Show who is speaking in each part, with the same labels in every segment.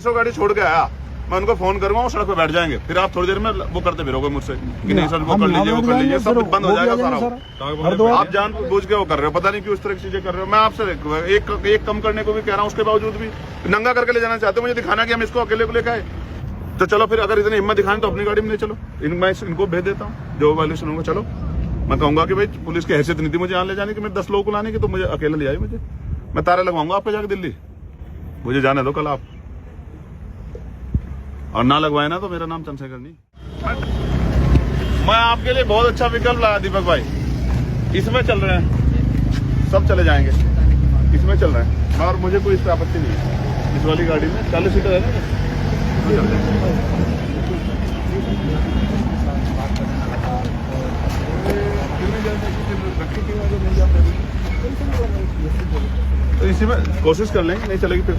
Speaker 1: 250 गाड़ी छोड़ के आया, मैं उनको फोन करूंगा, वो सड़क पे बैठ जाएंगे, फिर आप थोड़ी देर में वो करते फिरोगे मुझसे कि नहीं सर वो कर लीजिए, वो कर लीजिए, सब बंद हो जाएगा सारा। आप जान बूझ के वो कर रहे हो, पता नहीं क्यों इस तरह की चीजें कर रहे हो। मैं आपसे एक कम करने को भी कह रहा हूँ, उसके बावजूद भी नंगा करके ले जाना चाहते हो, मुझे दिखाना कि हम इसको अकेले को लेकर आए। तो चलो फिर अगर इतनी हिम्मत दिखाने तो अपनी गाड़ी में ले चलो, मैं इनको भेज देता हूँ जो वायलेशन होगा। चलो मैं कहूंगा कि भाई पुलिस की हैसियत नहीं थी मुझे यहाँ ले जाने की, मैं 10 लोगों को लाने की, तो मुझे अकेले ले आई, मुझे मैं तारे लगवाऊंगा आपको जाके दिल्ली, मुझे जाने दो कल आप, और ना लगवाए ना तो मेरा नाम चंद्रशेखर नहीं। मैं आपके लिए बहुत अच्छा विकल्प लाया दीपक भाई, इसमें चल रहे हैं, सब चले जाएंगे, इसमें चल रहे हैं और मुझे कोई इस पर आपत्ति नहीं है। इस वाली गाड़ी में 40 सीटर है ना, तो इसी में कोशिश कर लेंगे, नहीं चलेगी फिर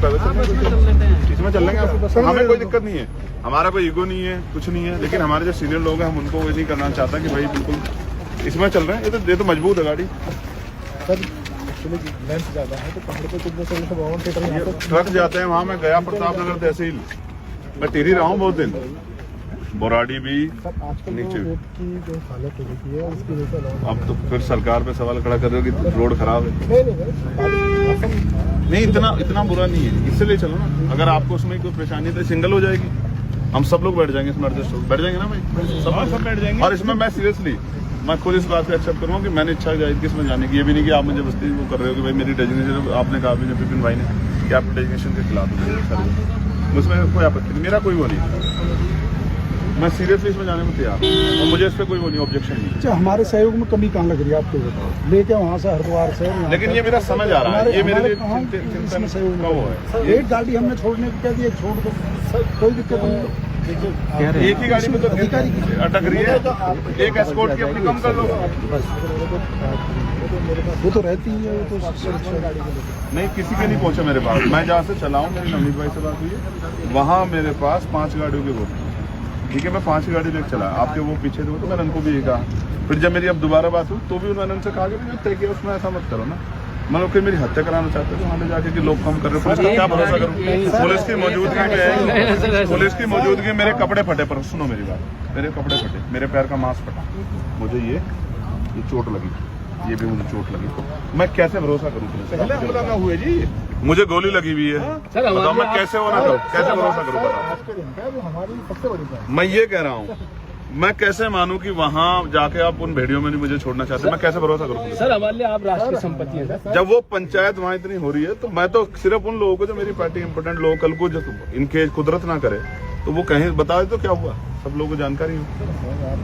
Speaker 1: इसमें चल लेंगे, हमें कोई दिक्कत नहीं है, हमारा कोई ईगो नहीं है, कुछ नहीं है, लेकिन हमारे जो सीनियर लोग हैं हम उनको ये नहीं करना चाहता कि भाई बिल्कुल इसमें चल रहे हैं, ये तो मजबूत है गाड़ी।
Speaker 2: ज्यादा है तो
Speaker 1: ट्रक जाते हैं वहाँ, मैं गया प्रतापनगर तहसील, मैं टिहरी रहा हूँ बहुत दिन, बोराडी भी नीचे भी।
Speaker 2: की जो हालत हो रही है उसकी वजह से
Speaker 1: अब तो फिर सरकार पे सवाल खड़ा कर रहे हो कि रोड खराब है। नहीं इतना बुरा नहीं है, इसलिए चलो ना, अगर आपको उसमें कोई परेशानी है तो सिंगल हो जाएगी, हम सब लोग बैठ जाएंगे इसमें, एडजस्ट बैठ जाएंगे ना भाई, सब बैठ जाएंगे। और इसमें मैं सीरियसली मैं खुद इस बात पे एक्सेप्ट करूँगा कि मैंने इच्छा जाहिर की इसमें जाने की, ये भी नहीं कि आप मुझे बस्ती वो कर रहे हो कि भाई मेरी डेजिग्नेशन, आपने कहा मुझे विपिन भाई ने कि आप डेजिग्नेशन के खिलाफ हो, उसमें कोई आपत्ति नहीं, मेरा कोई वो नहीं, मैं सीरियसली इसमें जाने में तैयार हूँ और मुझे इस पर कोई वो नहीं, ऑब्जेक्शन नहीं।
Speaker 2: अच्छा, हमारे सहयोग में कमी कहाँ लग रही है आपको बताओ, लेके वहाँ से हरिद्वार से,
Speaker 1: लेकिन ये मेरा समझ आ रहा है, ये मेरे लिए चिंतन का वो है।
Speaker 2: एक गाड़ी हमने छोड़ने को क्या दिया, छोड़ दो, कोई दिक्कत नहीं।
Speaker 1: एक ही गाड़ी में तो अटक रही है, एक एस्कॉर्ट की अपनी कम कर लो,
Speaker 2: वो तो रहती है, वो तो
Speaker 1: नहीं किसी के नहीं पहुंचा मेरे पास। मैं जहाँ से चलाऊँ, मेरी नवनीत भाई से बात हुई है, वहाँ मेरे पास 5 गाड़ियों के वो, ठीक है, मैं 5 गाड़ी लेकर चला, आपके वो पीछे थे, तो मैंने उनको भी ये कहा। फिर जब मेरी अब दोबारा बात हुई तो भी उन्होंने उनसे कहा कि जो तय किया उसमें ऐसा मत करो ना, मतलब फिर मेरी हत्या कराना चाहते थे वहाँ ले जाके कि लोग कम कर रहे, पुलिस का क्या भरोसा करूँ, पुलिस की मौजूदगी में मेरे कपड़े फटे, पर सुनो मेरी बात, मेरे कपड़े फटे, मेरे पैर का मांस फटा, मुझे ये चोट लगी, ये भी मुझे चोट लगी, मैं कैसे भरोसा करूँ पुलिस हुए जी, मुझे गोली लगी हुई है, बताओ मैं कैसे होना करूँ, कैसे भरोसा करूँ बताओ। मैं ये कह रहा हूँ, मैं कैसे मानूं कि वहाँ जाके आप उन भेड़ियों में नहीं मुझे छोड़ना चाहते, मैं कैसे भरोसा करूँ
Speaker 3: सर, हमारे लिए आप राष्ट्रीय संपत्ति है सर।
Speaker 1: जब वो पंचायत वहाँ इतनी हो रही है तो मैं तो सिर्फ उन लोगों को, जो मेरी पार्टी इंपोर्टेंट लोग कल को जो इनके कुदरत ना करे तो वो कहीं बता दे तो क्या हुआ, सब लोगों को जानकारी हो,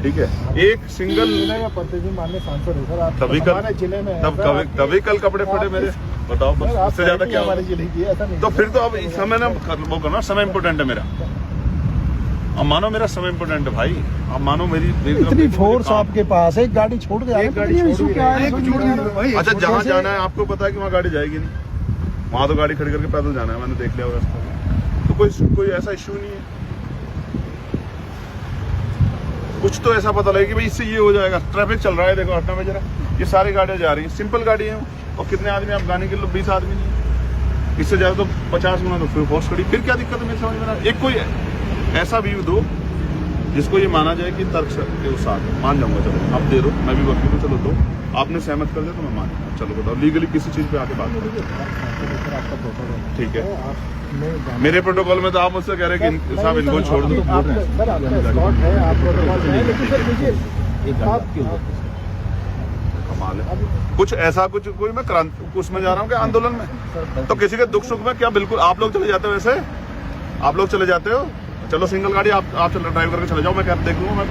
Speaker 1: ठीक है। एक सिंगल
Speaker 2: माननीय सांसद है सर, आप
Speaker 1: तभी कल
Speaker 2: जिले में
Speaker 1: तभी कल कपड़े फटे मेरे, बताओ बस इससे ज्यादा क्या
Speaker 2: हमारे जिले की ऐसा नहीं।
Speaker 1: तो फिर तो अब समय ना वो करना, समय इम्पोर्टेंट है मेरा, अब मानो मेरा समय इम्पोर्टेंट है भाई, अब मानो मेरी
Speaker 2: इतनी फोर्स आपके पास है, एक गाड़ी छोड़ के
Speaker 1: अच्छा जहाँ जाना है आपको पता है कि वहाँ गाड़ी जाएगी नहीं, वहाँ तो गाड़ी खड़ी करके पैदल जाना है, मैंने देख लिया रास्ता में, तो कोई ऐसा इश्यू नहीं है, कुछ तो ऐसा पता लगे कि भाई इससे ये हो जाएगा। ट्रैफिक चल रहा है, देखो हटना में जरा, ये सारी गाड़ियाँ जा रही हैं, सिंपल गाड़ी है, और कितने आदमी आप गाने के लिए 20 आदमी नहीं है, इससे ज्यादा तो 50 गुना तो फिर फोर्स खड़ी, फिर क्या दिक्कत है मेरे समझ में। एक कोई ऐसा व्यू दो जिसको ये माना जाए कि तर्क के साथ मान जाऊंगा, चलो आप दे दो, मैं भी वकील हूँ, चलो दो, आपने सहमत कर दिया तो मैं मान जाऊंगा, चलो बताओ लीगली किसी चीज पे आके बात करो, ठीक है। मेरे प्रोटोकॉल में तो आप मुझसे कह रहे हैं कि साहब इनको छोड़ दो, कमाल है, कुछ ऐसा कुछ कोई मैं क्रांति उसमें जा रहा हूँ क्या आंदोलन में, तो किसी के दुख सुख में क्या बिल्कुल आप लोग चले जाते हो, वैसे आप लोग चले जाते हो, चलो सिंगल गाड़ी आप चलो ड्राइव करके चले जाओ, मैं कैब देख लूंगा, मैं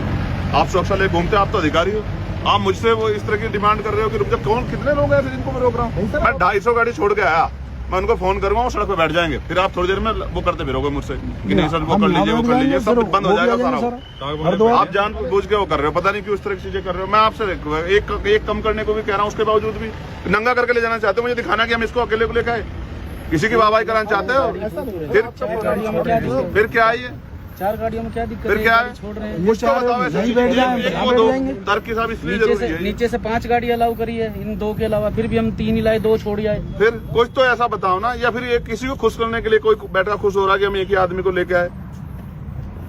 Speaker 1: आप सुरक्षा ले घूमते, आप तो अधिकारी हो, आप मुझसे वो इस तरह की डिमांड कर रहे हो कि रुक जा, कौन कितने लोग हैं जिनको मैं रोक रहा हूँ, मैं 250 गाड़ी छोड़ के आया, मैं उनको फोन करूंगा, वो सड़क पे बैठ जाएंगे, फिर आप थोड़ी देर में वो करते फिरोगे मुझसे कि नहीं सर वो कर लीजिए, सब बंद हो जाएगा सारा। आप जान बूझ के वो कर रहे हो, पता नहीं क्यों इस तरह की चीजें कर रहे हो। मैं आपसे एक कम करने को भी कह रहा हूँ, उसके बावजूद भी नंगा करके ले जाना चाहते हो, मुझे दिखाना कि हम इसको अकेले को लेकर आए, किसी की वाहवाही कराना चाहते हो, फिर क्या है ये,
Speaker 3: 4 गाड़ियों में क्या दिक्कत
Speaker 1: फिर
Speaker 3: है?
Speaker 1: क्या
Speaker 3: गाड़ी
Speaker 1: है?
Speaker 3: छोड़ रहे हैं।
Speaker 1: कुछ तो बताओ ऐसे
Speaker 2: यहीं बैठ जाएं,
Speaker 1: एक
Speaker 2: यहाँ
Speaker 1: वो
Speaker 2: बैठ
Speaker 1: दो
Speaker 2: जाएंगे।
Speaker 1: तर्क के साथ इसलिए
Speaker 3: नीचे
Speaker 1: जरूरी है।
Speaker 3: नीचे से 5 गाड़ी अलाउ करी है, इन 2 के अलावा फिर भी हम 3 ही लाए, 2 छोड़ आए।
Speaker 1: फिर कुछ तो ऐसा बताओ ना, या फिर ये किसी को खुश करने के लिए कोई बैठा खुश हो रहा है कि हम एक ही आदमी को लेके आए।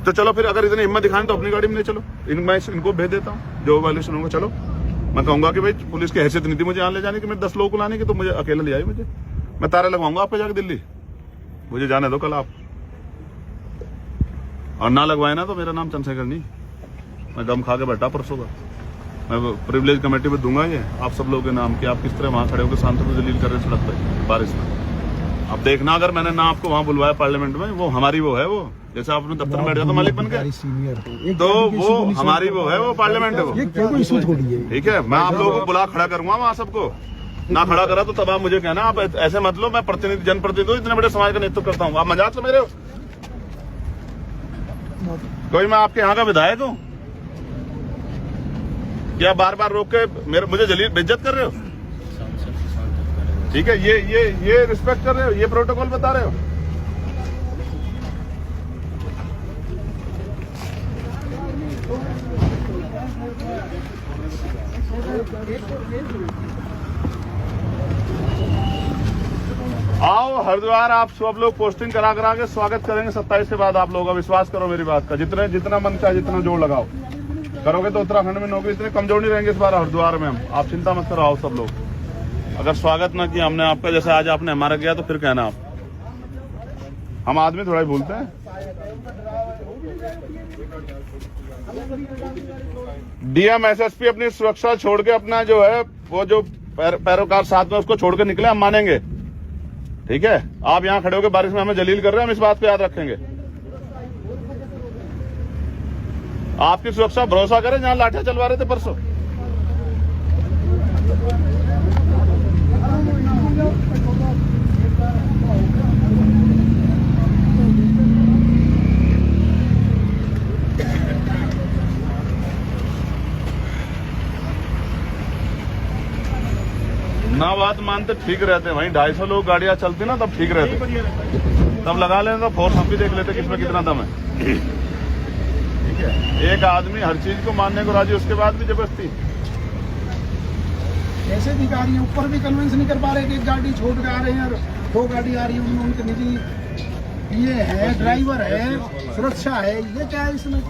Speaker 1: तो चलो फिर अगर इतनी हिम्मत दिखाएं तो अपनी गाड़ी में ले चलो। मैं इनको भेज देता हूँ जो वायलेशन होगा। चलो मैं कहूंगा कि भाई पुलिस की हैसियत नहीं थी मुझे यहाँ ले जाने की, मैं 10 लोगों को लाने की, तो मुझे अकेला ले आई। मुझे मैं तारे लगवाऊंगा आपको जाकर दिल्ली, मुझे जाने दो कल आप। और ना लगवाए ना तो मेरा नाम चंद्रशेखर नहीं, मैं दम खा के बैठा परसों का। मैं प्रिविलेज कमेटी में दूंगा ये आप सब लोगों के नाम कि आप किस तरह वहां खड़े होकर शांति से जलील कर रहे सड़क पर बारिश में। अब देखना अगर मैंने ना आपको वहां बुलवाया पार्लियामेंट में, वो हमारी वो है, वो जैसे आपने दफ्तर में बैठ जाता मालिक बन के,
Speaker 2: सीनियर
Speaker 1: तो वो हमारी वो है, वो पार्लियामेंट है वो।
Speaker 2: ये क्या कोई इशू थोड़ी है।
Speaker 1: ठीक है, मैं आप लोगों को बुला खड़ा करूंगा वहां सबको। ना खड़ा करा तो तब आप मुझे कहना आप ऐसे मत लो, मैं प्रतिनिधि जनप्रतिनिधि हूं, इतने बड़े समाज का नेतृत्व करता हूँ। आप मजाक समझ रहे हो? कोई मैं आपके यहाँ का विधायक हूँ क्या? बार बार रोक के मुझे जलील बेइज्जत कर रहे हो? ठीक है, ये रिस्पेक्ट कर रहे हो, ये प्रोटोकॉल बता रहे हो? आओ हरिद्वार, आप सब लोग पोस्टिंग करा के स्वागत करेंगे 27 के बाद। आप लोग विश्वास करो मेरी बात का, जितना मन चाहे जितना जोर लगाओ करोगे तो उत्तराखंड में नौकरी इतने कमजोर नहीं रहेंगे इस बार हरिद्वार में हम। आप चिंता मत करो, आओ सब लोग। अगर स्वागत ना किया हमने आपका, जैसे आज आपने हमारा किया, तो फिर कहना आप। हम आदमी थोड़ा ही भूलते हैं। डीएम एसएसपी अपनी सुरक्षा छोड़ के अपना जो है वो जो पैरोकार साथ में उसको छोड़ के निकले, हम मानेंगे। ठीक है, आप यहाँ खड़े होकर बारिश में हमें जलील कर रहे हैं, हम इस बात पे याद रखेंगे। आपकी सुरक्षा भरोसा करें, जहां लाठियां चलवा रहे थे परसों। ना बात मानते ठीक रहते, वहीं 250 लोग गाड़ियां चलती ना तब ठीक रहते, तब लगा लेते तो फोर्स हम भी देख लेते किसमें कितना दम है। ठीक है, एक आदमी हर चीज को मानने को राजी, उसके बाद भी जबरदस्ती।
Speaker 2: ऐसे अधिकारी हैं, ऊपर भी कन्विंस नहीं कर पा रहे कि एक गाड़ी छोड़ के आ रहे हैं और 2 गाड़ी आ रही है, उनमें उनके निजी ये है, ड्राइवर है, सुरक्षा है, ये क्या है इसमें?